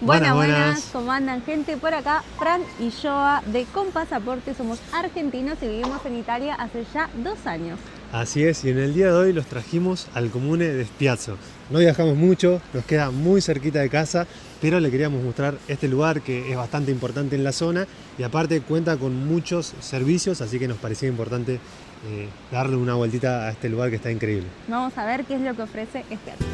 Buenas, Buenas. ¿cómo andan, gente? Por acá, Fran y Joa de Con Pasaporte, somos argentinos y vivimos en Italia hace ya 2 años. Así es, y en el día de hoy los trajimos al comune de Spiazzo. No viajamos mucho, nos queda muy cerquita de casa, pero le queríamos mostrar este lugar que es bastante importante en la zona y aparte cuenta con muchos servicios, así que nos parecía importante darle una vueltita a este lugar que está increíble. Vamos a ver qué es lo que ofrece Spiazzo.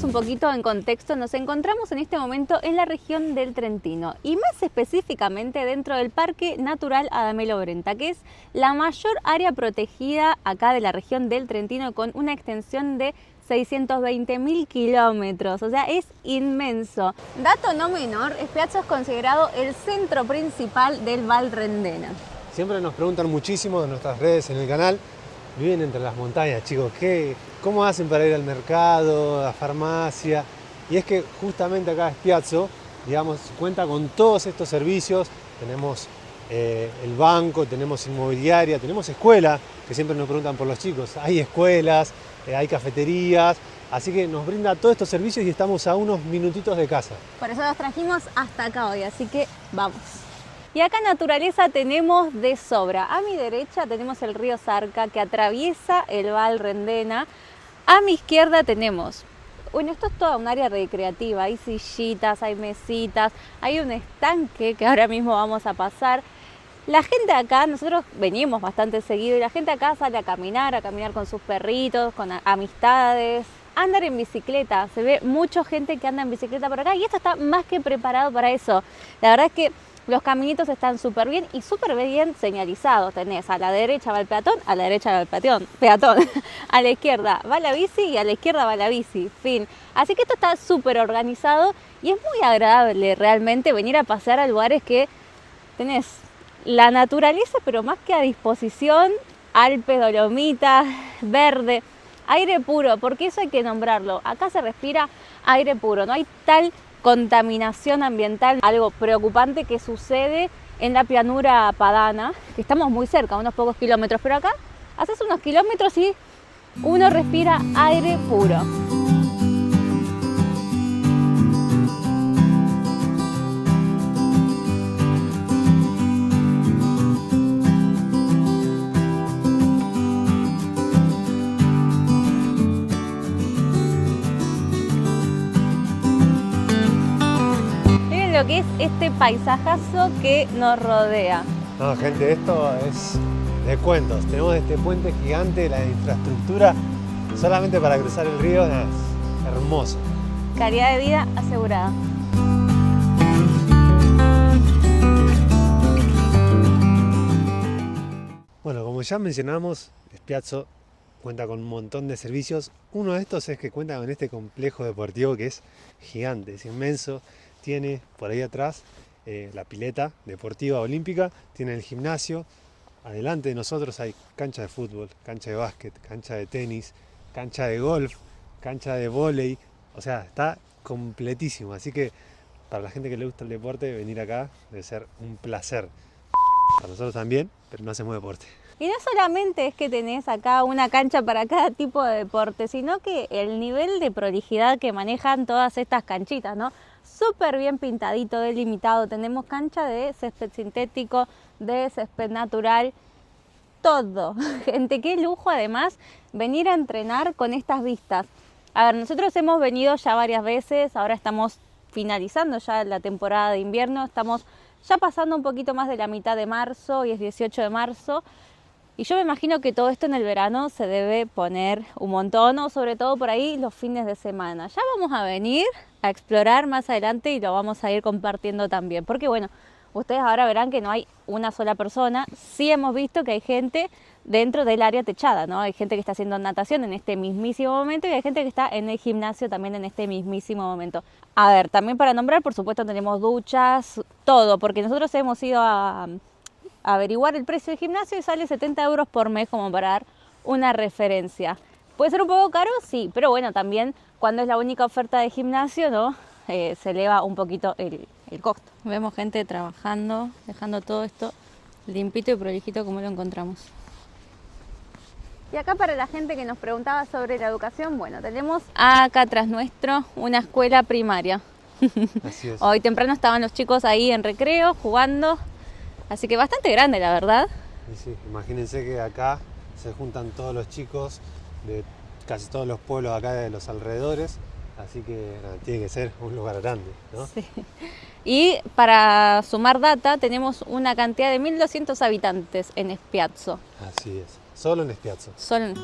Un poquito en contexto, nos encontramos en este momento en la región del Trentino y más específicamente dentro del Parque Natural Adamello Brenta, que es la mayor área protegida acá de la región del Trentino con una extensión de 620.000 kilómetros, o sea, es inmenso. Dato no menor, Spiazzo es considerado el centro principal del Val Rendena. Siempre nos preguntan muchísimo en nuestras redes, en el canal, viven entre las montañas, chicos, ¿cómo hacen para ir al mercado, a la farmacia? Y es que justamente acá Spiazzo, digamos, cuenta con todos estos servicios. Tenemos el banco, tenemos inmobiliaria, tenemos escuela, que siempre nos preguntan por los chicos. Hay escuelas, hay cafeterías, así que nos brinda todos estos servicios y estamos a unos minutitos de casa. Por eso los trajimos hasta acá hoy, así que vamos. Y acá naturaleza tenemos de sobra. A mi derecha tenemos el río Sarca que atraviesa el Val Rendena. A mi izquierda tenemos, bueno, esto es toda un área recreativa, hay sillitas, hay mesitas, hay un estanque que ahora mismo vamos a pasar. La gente acá, nosotros venimos bastante seguido y la gente acá sale a caminar con sus perritos, con amistades, andar en bicicleta. Se ve mucha gente que anda en bicicleta por acá y esto está más que preparado para eso. La verdad es que los caminitos están súper bien y súper bien señalizados. Tenés a la derecha va el peatón, a la derecha va el peatón, a la izquierda va la bici y a la izquierda va la bici, fin. Así que esto está súper organizado y es muy agradable realmente venir a pasear a lugares que tenés la naturaleza, pero más que a disposición, Alpes, Dolomitas, verde, aire puro, porque eso hay que nombrarlo. Acá se respira aire puro, no hay tal contaminación ambiental, algo preocupante que sucede en la Pianura Padana, que estamos muy cerca, unos pocos kilómetros, pero acá haces unos kilómetros y uno respira aire puro. Lo que es este paisajazo que nos rodea. No, gente, esto es de cuentos. Tenemos este puente gigante, la infraestructura solamente para cruzar el río es hermoso. Calidad de vida asegurada. Bueno, como ya mencionamos, Spiazzo cuenta con un montón de servicios. Uno de estos es que cuenta con este complejo deportivo que es gigante, es inmenso. Tiene por ahí atrás la pileta deportiva olímpica, tiene el gimnasio. Adelante de nosotros hay cancha de fútbol, cancha de básquet, cancha de tenis, cancha de golf, cancha de vóley. O sea, está completísimo. Así que para la gente que le gusta el deporte, venir acá debe ser un placer. Para nosotros también, pero no hacemos deporte. Y no solamente es que tenés acá una cancha para cada tipo de deporte, sino que el nivel de prolijidad que manejan todas estas canchitas, ¿no? Súper bien pintadito, delimitado. Tenemos cancha de césped sintético, de césped natural, todo. Gente, qué lujo además venir a entrenar con estas vistas. A ver, nosotros hemos venido ya varias veces, ahora estamos finalizando ya la temporada de invierno, estamos ya pasando un poquito más de la mitad de marzo y es 18 de marzo. Y yo me imagino que todo esto en el verano se debe poner un montón, o sobre todo por ahí los fines de semana. Ya vamos a venir a explorar más adelante y lo vamos a ir compartiendo también. Porque bueno, ustedes ahora verán que no hay una sola persona. Sí hemos visto que hay gente dentro del área techada, ¿no? Hay gente que está haciendo natación en este mismísimo momento y hay gente que está en el gimnasio también en este mismísimo momento. A ver, también para nombrar, por supuesto, tenemos duchas, todo, porque nosotros hemos ido a averiguar el precio del gimnasio y sale 70 euros por mes como para dar una referencia. ¿Puede ser un poco caro? Sí, pero bueno, también cuando es la única oferta de gimnasio, ¿no? Se eleva un poquito el costo. Vemos gente trabajando, dejando todo esto limpito y prolijito como lo encontramos. Y acá para la gente que nos preguntaba sobre la educación, bueno, tenemos acá atrás nuestro una escuela primaria. Así es. Hoy temprano estaban los chicos ahí en recreo, jugando, así que bastante grande la verdad. Y sí, imagínense que acá se juntan todos los chicos de casi todos los pueblos acá de los alrededores, así que nada, tiene que ser un lugar grande, ¿no? Sí. Y para sumar data, tenemos una cantidad de 1.200 habitantes en Spiazzo. Así es, solo en Spiazzo. Solo en...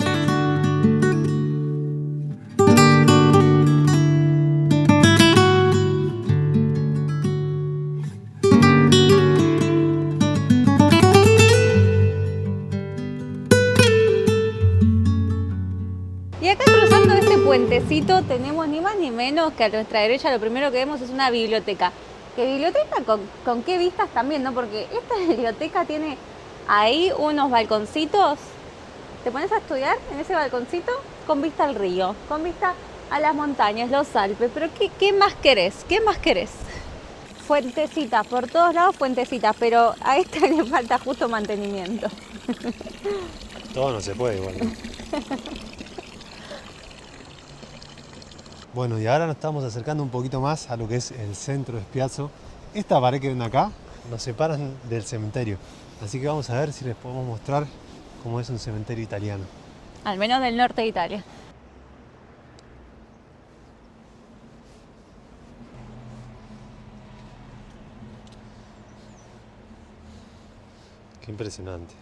Y acá cruzando este puentecito tenemos ni más ni menos que a nuestra derecha lo primero que vemos es una biblioteca. ¿Qué biblioteca? ¿Con qué vistas también, no? Porque esta biblioteca tiene ahí unos balconcitos. Te pones a estudiar en ese balconcito con vista al río, con vista a las montañas, los Alpes. Pero ¿qué más querés? ¿Qué más querés? Fuentecitas, por todos lados fuentecitas, pero a esta le falta justo mantenimiento. Todo no se puede igual, ¿no? Bueno, y ahora nos estamos acercando un poquito más a lo que es el centro de Spiazzo. Esta pared que ven acá nos separan del cementerio. Así que vamos a ver si les podemos mostrar cómo es un cementerio italiano. Al menos del norte de Italia. Qué impresionante.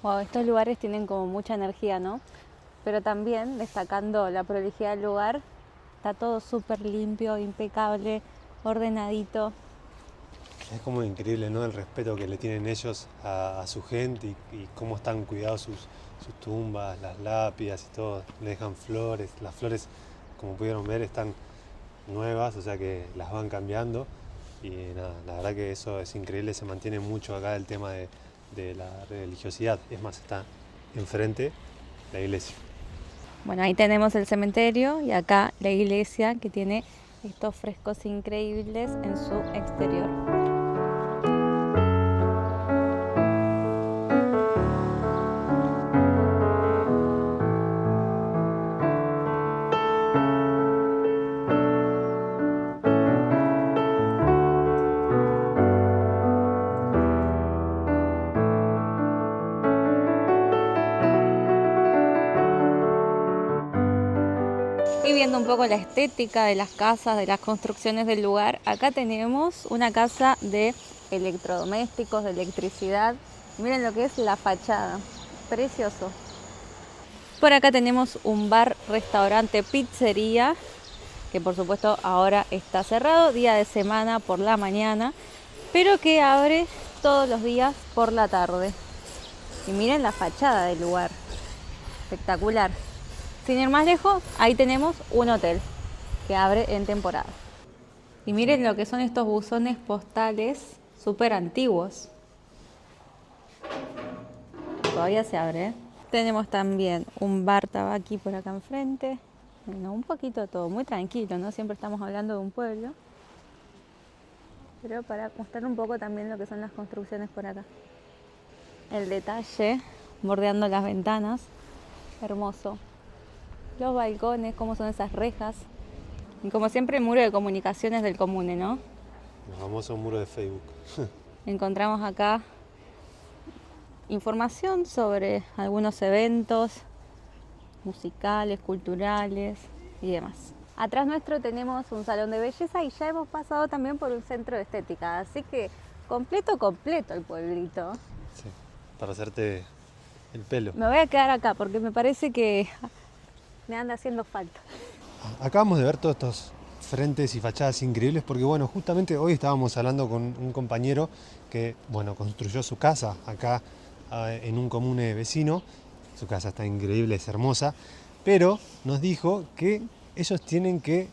Wow, estos lugares tienen como mucha energía, ¿no? Pero también, destacando la prolijidad del lugar, está todo súper limpio, impecable, ordenadito. Es como increíble, ¿no? El respeto que le tienen ellos a su gente y cómo están cuidados sus tumbas, las lápidas y todo. Le dejan flores. Las flores, como pudieron ver, están nuevas, o sea que las van cambiando. Y nada, la verdad que eso es increíble. Se mantiene mucho acá el tema de la religiosidad. Es más, está enfrente la iglesia. Bueno, ahí tenemos el cementerio y acá la iglesia que tiene estos frescos increíbles en su exterior. Y viendo un poco la estética de las casas, de las construcciones del lugar, acá tenemos una casa de electrodomésticos, de electricidad. Miren lo que es la fachada, precioso. Por acá tenemos un bar, restaurante, pizzería, que por supuesto ahora está cerrado, día de semana por la mañana, pero que abre todos los días por la tarde. Y miren la fachada del lugar, espectacular. Sin ir más lejos, ahí tenemos un hotel que abre en temporada. Y miren lo que son estos buzones postales súper antiguos. Todavía se abre, ¿eh? Tenemos también un bar tabaqui por acá enfrente. Bueno, un poquito todo, muy tranquilo, ¿no? Siempre estamos hablando de un pueblo. Pero para mostrar un poco también lo que son las construcciones por acá. El detalle, bordeando las ventanas, hermoso. Los balcones, cómo son esas rejas. Y como siempre el muro de comunicaciones del comune, ¿no? El famoso muro de Facebook. Encontramos acá información sobre algunos eventos musicales, culturales y demás. Atrás nuestro tenemos un salón de belleza y ya hemos pasado también por un centro de estética, así que completo el pueblito. Sí, para hacerte el pelo. Me voy a quedar acá porque me parece que me anda haciendo falta. Acabamos de ver todos estos frentes y fachadas increíbles porque, bueno, justamente hoy estábamos hablando con un compañero que, bueno, construyó su casa acá en un comune vecino. Su casa está increíble, es hermosa, pero nos dijo que ellos tienen que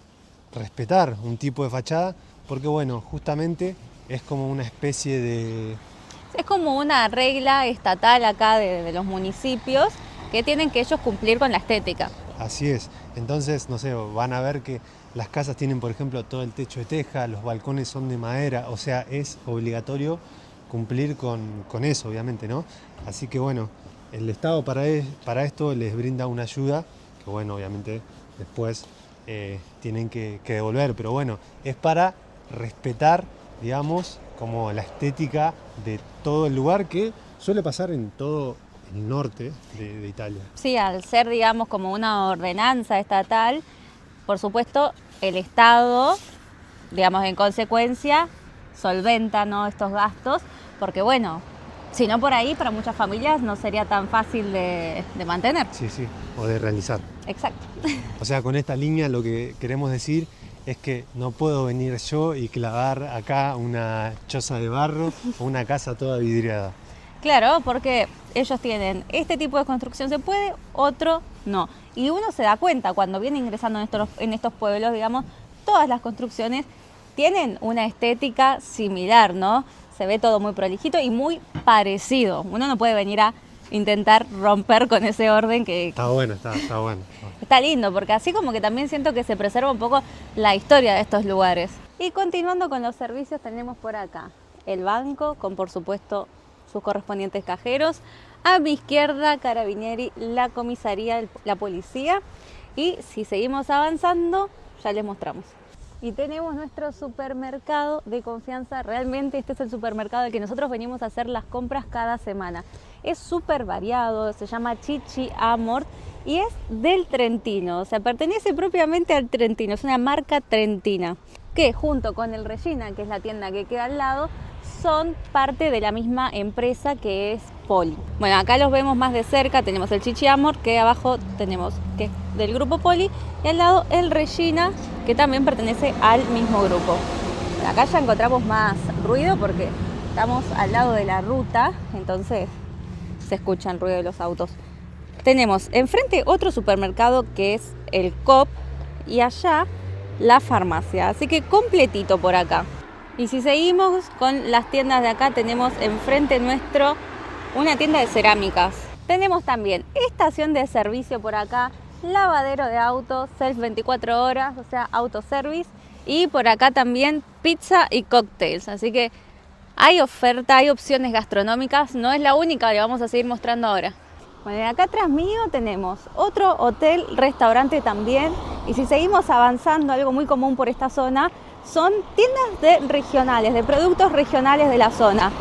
respetar un tipo de fachada porque, bueno, justamente es como una especie de... Es como una regla estatal acá de los municipios que tienen que ellos cumplir con la estética. Así es. Entonces, no sé, van a ver que las casas tienen, por ejemplo, todo el techo de teja, los balcones son de madera, o sea, es obligatorio cumplir con eso, obviamente, ¿no? Así que bueno, el Estado para esto les brinda una ayuda, que bueno, obviamente después tienen que devolver, pero bueno, es para respetar, digamos, como la estética de todo el lugar, que suele pasar en todo el norte de Italia. Sí, al ser, digamos, como una ordenanza estatal, por supuesto, el Estado, digamos, en consecuencia, solventa, ¿no?, estos gastos, porque bueno, si no por ahí, para muchas familias no sería tan fácil de mantener. Sí, sí, o de realizar. Exacto. O sea, con esta línea lo que queremos decir es que no puedo venir yo y clavar acá una choza de barro o una casa toda vidriada. Claro, porque ellos tienen este tipo de construcción se puede, otro no. Y uno se da cuenta cuando viene ingresando en estos pueblos, digamos, todas las construcciones tienen una estética similar, ¿no? Se ve todo muy prolijito y muy parecido. Uno no puede venir a intentar romper con ese orden que... Está bueno, está bueno. Está lindo, porque así como que también siento que se preserva un poco la historia de estos lugares. Y continuando con los servicios, tenemos por acá el banco, con por supuesto sus correspondientes cajeros. A mi izquierda, Carabinieri, la comisaría, la policía. Y si seguimos avanzando, ya les mostramos. Y tenemos nuestro supermercado de confianza. Realmente este es el supermercado al que nosotros venimos a hacer las compras cada semana. Es súper variado, se llama Chichi Amor y es del Trentino, o sea, pertenece propiamente al Trentino, es una marca trentina, que junto con el Regina, que es la tienda que queda al lado, son parte de la misma empresa que es Poli. Bueno, acá los vemos más de cerca, tenemos el Chichi Amor, que abajo tenemos que es del grupo Poli, y al lado el Regina, que también pertenece al mismo grupo. Acá ya encontramos más ruido porque estamos al lado de la ruta, entonces se escucha el ruido de los autos. Tenemos enfrente otro supermercado que es el Coop y allá la farmacia, así que completito por acá. Y si seguimos con las tiendas de acá, tenemos enfrente nuestro una tienda de cerámicas. Tenemos también estación de servicio por acá, lavadero de autos, self 24 horas, o sea, autoservice. Y por acá también pizza y cócteles, así que hay oferta, hay opciones gastronómicas, no es la única, le vamos a seguir mostrando ahora. Bueno, y acá atrás mío tenemos otro hotel, restaurante también, y si seguimos avanzando, algo muy común por esta zona, son tiendas regionales, de productos regionales de la zona.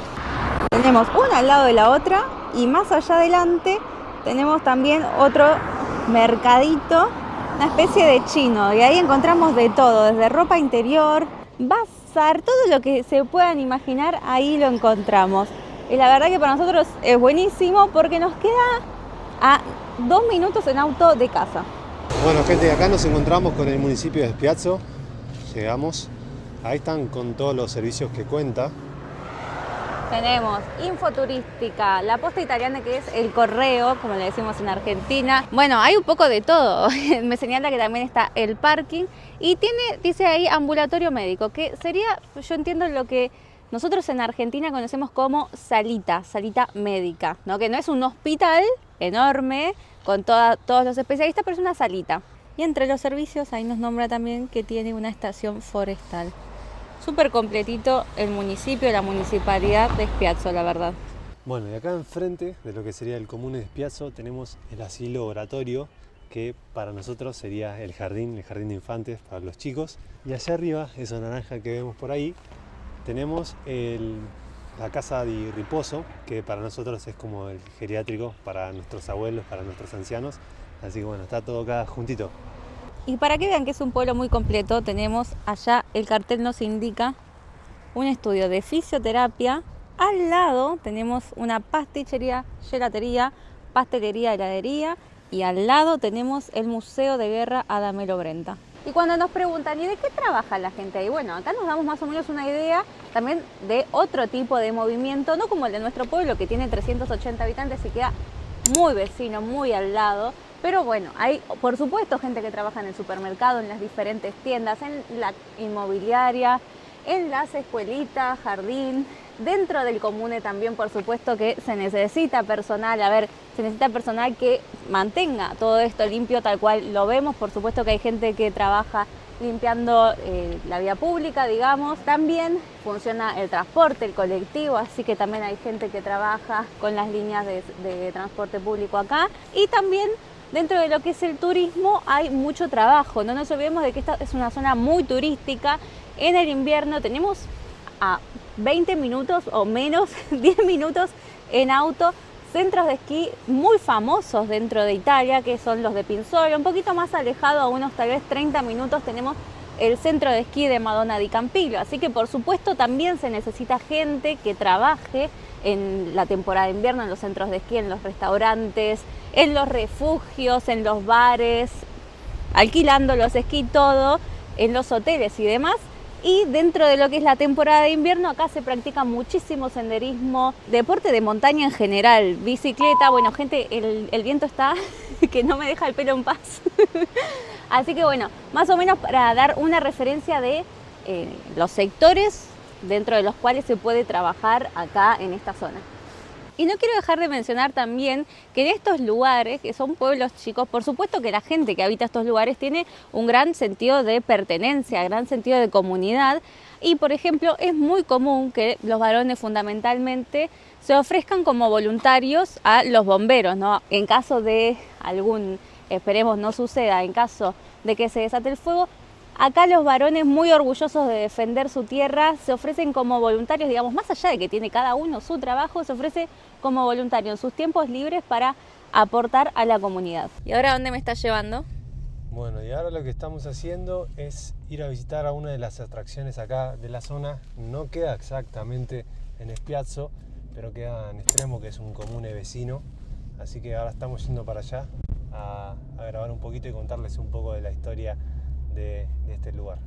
Tenemos una al lado de la otra y más allá adelante tenemos también otro mercadito, una especie de chino, y ahí encontramos de todo, desde ropa interior, bazar, todo lo que se puedan imaginar, ahí lo encontramos. Y la verdad que para nosotros es buenísimo porque nos queda a 2 minutos en auto de casa. Bueno, gente, acá nos encontramos con el municipio de Spiazzo. Llegamos, ahí están con todos los servicios que cuenta. Tenemos infoturística, la posta italiana que es el correo, como le decimos en Argentina. Bueno, hay un poco de todo. Me señala que también está el parking y dice ahí ambulatorio médico, que sería, yo entiendo lo que nosotros en Argentina conocemos como salita médica, ¿no? Que no es un hospital enorme con todos los especialistas, pero es una salita. Y entre los servicios ahí nos nombra también que tiene una estación forestal. Súper completito el municipio, la municipalidad de Spiazzo, la verdad. Bueno, y acá enfrente de lo que sería el comune de Spiazzo tenemos el asilo oratorio, que para nosotros sería el jardín de infantes para los chicos. Y allá arriba, esa naranja que vemos por ahí, tenemos la casa de riposo, que para nosotros es como el geriátrico para nuestros abuelos, para nuestros ancianos. Así que bueno, está todo acá juntito. Y para que vean que es un pueblo muy completo, tenemos allá, el cartel nos indica, un estudio de fisioterapia. Al lado tenemos una pasticcería, gelatería, pastelería, heladería. Y al lado tenemos el Museo de Guerra Adamello Brenta. Y cuando nos preguntan, ¿y de qué trabaja la gente ahí? Bueno, acá nos damos más o menos una idea también de otro tipo de movimiento, no como el de nuestro pueblo que tiene 380 habitantes y queda muy vecino, muy al lado. Pero bueno, hay por supuesto gente que trabaja en el supermercado, en las diferentes tiendas, en la inmobiliaria, en las escuelitas, jardín. Dentro del comune también, por supuesto, que se necesita personal, se necesita personal que mantenga todo esto limpio tal cual lo vemos. Por supuesto que hay gente que trabaja limpiando la vía pública, digamos. También funciona el transporte, el colectivo, así que también hay gente que trabaja con las líneas de transporte público acá. Y también dentro de lo que es el turismo hay mucho trabajo. No nos olvidemos de que esta es una zona muy turística. En el invierno tenemos a 20 minutos o menos, 10 minutos en auto, centros de esquí muy famosos dentro de Italia, que son los de Pinzola. Un poquito más alejado, a unos tal vez 30 minutos, tenemos el centro de esquí de Madonna di Campiglio. Así que por supuesto también se necesita gente que trabaje en la temporada de invierno en los centros de esquí, en los restaurantes, en los refugios, en los bares, alquilando los esquí, todo, en los hoteles y demás. Y dentro de lo que es la temporada de invierno, acá se practica muchísimo senderismo, deporte de montaña en general, bicicleta. Bueno, gente, el viento está que no me deja el pelo en paz. Así que bueno, más o menos para dar una referencia de los sectores dentro de los cuales se puede trabajar acá en esta zona. Y no quiero dejar de mencionar también que en estos lugares, que son pueblos chicos, por supuesto que la gente que habita estos lugares tiene un gran sentido de pertenencia, gran sentido de comunidad. Y por ejemplo, es muy común que los varones fundamentalmente se ofrezcan como voluntarios a los bomberos, ¿no? En caso de esperemos no suceda, en caso de que se desate el fuego, acá los varones, muy orgullosos de defender su tierra, se ofrecen como voluntarios, digamos, más allá de que tiene cada uno su trabajo, se ofrece como voluntario en sus tiempos libres para aportar a la comunidad. ¿Y ahora dónde me estás llevando? Bueno, y ahora lo que estamos haciendo es ir a visitar a una de las atracciones acá de la zona. No queda exactamente en Spiazzo, pero queda en Extremo, que es un comune vecino. Así que ahora estamos yendo para allá a grabar un poquito y contarles un poco de la historia de este lugar.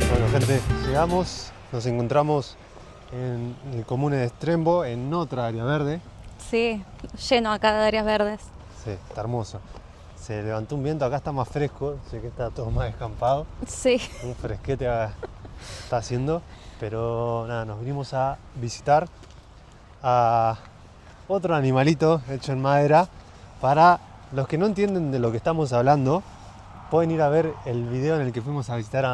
Bueno, gente, llegamos, nos encontramos en el comune de Extrembo, en otra área verde. Sí, lleno acá de áreas verdes. Sí, está hermoso. Se levantó un viento, acá está más fresco, sé que está todo más descampado. Sí. Un fresquete está haciendo, pero nada, nos vinimos a visitar a otro animalito hecho en madera. Para los que no entienden de lo que estamos hablando, pueden ir a ver el video en el que fuimos a visitar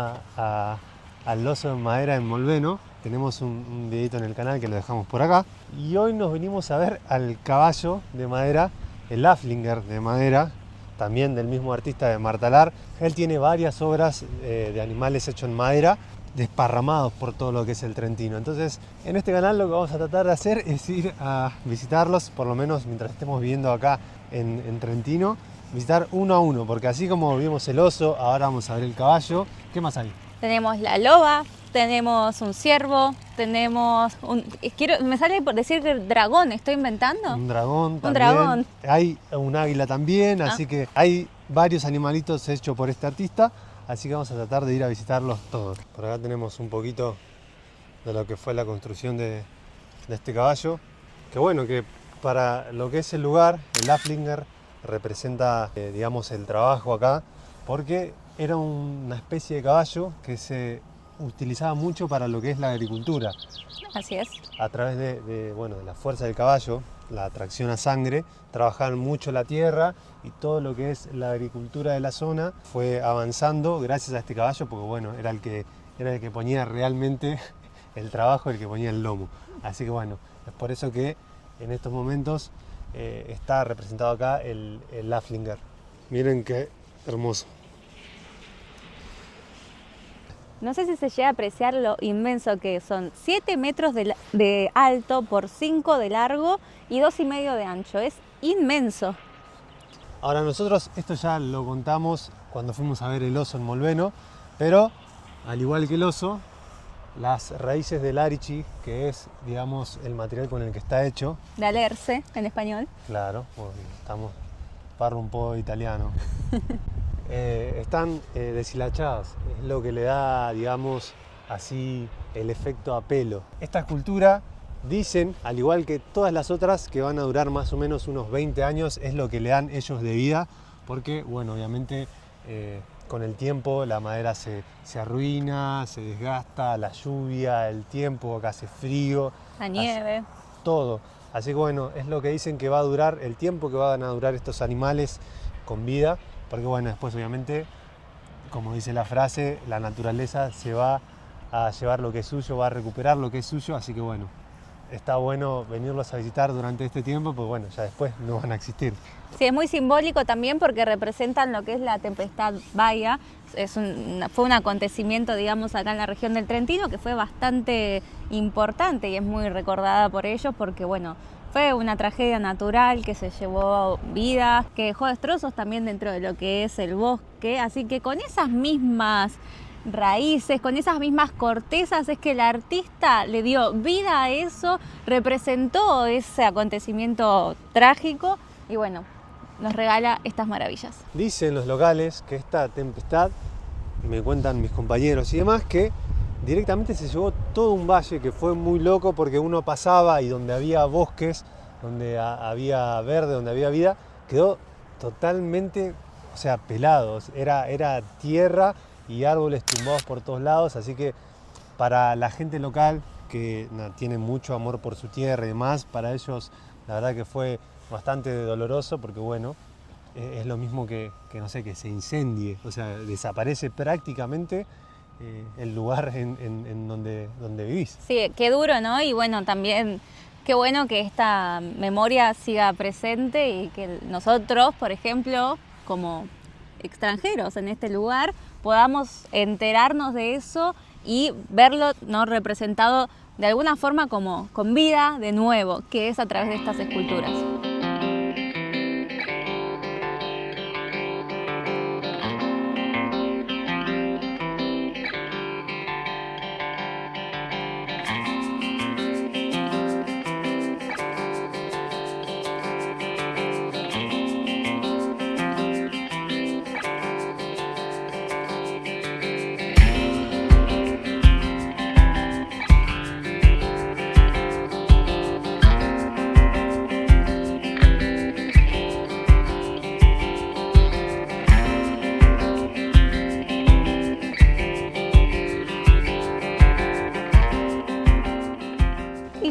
al oso en madera en Molveno. Tenemos un videito en el canal que lo dejamos por acá. Y hoy nos vinimos a ver al caballo de madera, el Haflinger de madera, también del mismo artista de Martalar. Él tiene varias obras de animales hechos en madera, desparramados por todo lo que es el Trentino. Entonces, en este canal lo que vamos a tratar de hacer es ir a visitarlos, por lo menos mientras estemos viviendo acá en Trentino, visitar uno a uno, porque así como vimos el oso, ahora vamos a ver el caballo. ¿Qué más hay? Tenemos la loba, tenemos un ciervo, tenemos me sale por decir que dragón, ¿estoy inventando? Un dragón también. Un dragón. Hay un águila también, así que hay varios animalitos hechos por este artista, así que vamos a tratar de ir a visitarlos todos. Por acá tenemos un poquito de lo que fue la construcción de este caballo, que bueno, que para lo que es el lugar, el Haflinger representa, digamos, el trabajo acá, porque era una especie de caballo que se utilizaba mucho para lo que es la agricultura. Así es. A través de la fuerza del caballo, la tracción a sangre, trabajaban mucho la tierra y todo lo que es la agricultura de la zona fue avanzando gracias a este caballo, porque bueno, era el que ponía realmente el trabajo, el que ponía el lomo. Así que bueno, es por eso que en estos momentos está representado acá el Haflinger. Miren qué hermoso. No sé si se llega a apreciar lo inmenso que son. 7 metros de alto por 5 de largo y 2,5 de ancho. Es inmenso. Ahora nosotros esto ya lo contamos cuando fuimos a ver el oso en Molveno, pero al igual que el oso, las raíces del arichi, que es, digamos, el material con el que está hecho. De alerce, en español. Claro, bueno, parlo un poco italiano. Están deshilachadas, es lo que le da, digamos, así el efecto a pelo. Esta escultura Dicen, al igual que todas las otras, que van a durar más o menos unos 20 años, es lo que le dan ellos de vida, porque, bueno, obviamente con el tiempo la madera se arruina, se desgasta, la lluvia, el tiempo, acá hace frío. La nieve. Todo. Así que bueno, es lo que dicen que va a durar, el tiempo que van a durar estos animales con vida, porque bueno, después obviamente, como dice la frase, la naturaleza se va a llevar lo que es suyo, va a recuperar lo que es suyo, así que bueno, está bueno venirlos a visitar durante este tiempo, pues bueno, ya después no van a existir. Sí, es muy simbólico también porque representan lo que es la tempestad Baia. Fue un acontecimiento, digamos, acá en la región del Trentino que fue bastante importante y es muy recordada por ellos porque, bueno, fue una tragedia natural que se llevó vidas, que dejó destrozos también dentro de lo que es el bosque. Así que con esas mismas raíces, con esas mismas cortezas es que el artista le dio vida a eso, representó ese acontecimiento trágico y bueno, nos regala estas maravillas. Dicen los locales que esta tempestad, me cuentan mis compañeros y demás, que directamente se llevó todo un valle, que fue muy loco porque uno pasaba y donde había bosques, donde había verde, donde había vida, quedó totalmente, o sea, pelado, era tierra y árboles tumbados por todos lados, así que para la gente local que tiene mucho amor por su tierra y demás, para ellos la verdad que fue bastante doloroso porque bueno, es lo mismo que no sé, que se incendie, o sea, desaparece prácticamente el lugar en donde vivís. Sí, qué duro, ¿no? Y bueno, también qué bueno que esta memoria siga presente y que nosotros, por ejemplo, como extranjeros en este lugar, podamos enterarnos de eso y verlo, ¿no?, representado de alguna forma como con vida de nuevo, que es a través de estas esculturas.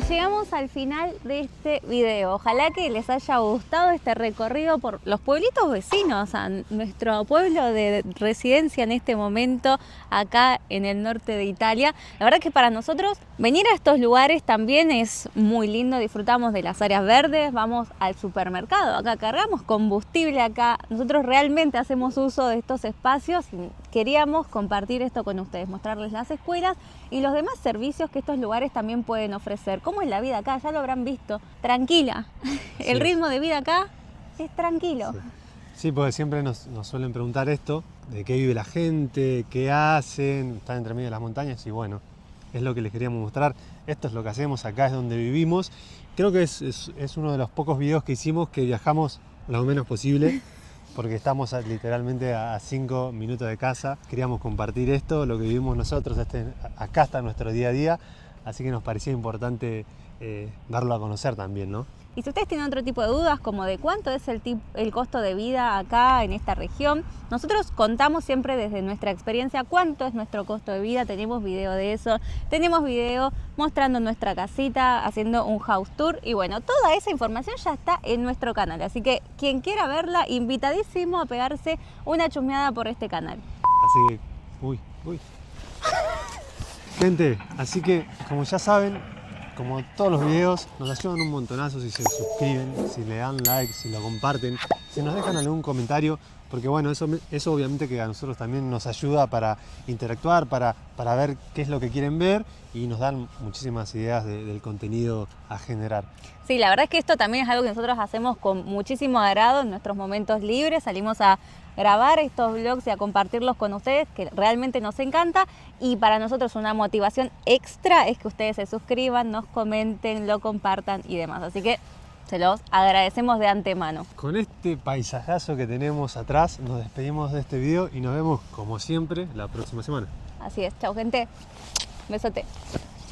Llegamos al final de este video. Ojalá que les haya gustado este recorrido por los pueblitos vecinos a nuestro pueblo de residencia en este momento acá en el norte de Italia. La verdad que para nosotros venir a estos lugares también es muy lindo. Disfrutamos de las áreas verdes, vamos al supermercado, acá cargamos combustible, acá nosotros realmente hacemos uso de estos espacios y queríamos compartir esto con ustedes, mostrarles las escuelas y los demás servicios que estos lugares también pueden ofrecer. ¿Cómo es la vida acá? Ya lo habrán visto. Tranquila. El ritmo de vida acá es tranquilo. Sí, porque siempre nos suelen preguntar esto, de qué vive la gente, qué hacen, están entre medio de las montañas y bueno, es lo que les queríamos mostrar. Esto es lo que hacemos, acá es donde vivimos. Creo que es uno de los pocos videos que hicimos que viajamos lo menos posible, porque estamos literalmente a 5 minutos de casa. Queríamos compartir esto, lo que vivimos nosotros, acá está nuestro día a día, así que nos parecía importante darlo a conocer también, ¿no? Y si ustedes tienen otro tipo de dudas, como de cuánto es el costo de vida acá en esta región, nosotros contamos siempre desde nuestra experiencia cuánto es nuestro costo de vida. Tenemos video de eso, tenemos video mostrando nuestra casita, haciendo un house tour y bueno, toda esa información ya está en nuestro canal. Así que quien quiera verla, invitadísimo a pegarse una chusmeada por este canal. Así que, uy. Gente, así que como ya saben, como todos los videos, nos ayudan un montonazo si se suscriben, si le dan like, si lo comparten, si nos dejan algún comentario, porque bueno, eso obviamente que a nosotros también nos ayuda para interactuar, para ver qué es lo que quieren ver y nos dan muchísimas ideas del contenido a generar. Sí, la verdad es que esto también es algo que nosotros hacemos con muchísimo agrado en nuestros momentos libres. Salimos a grabar estos vlogs y a compartirlos con ustedes, que realmente nos encanta. Y para nosotros una motivación extra es que ustedes se suscriban, nos comenten, lo compartan y demás. Así que se los agradecemos de antemano. Con este paisajazo que tenemos atrás, nos despedimos de este video y nos vemos como siempre la próxima semana. Así es, chau gente, besote.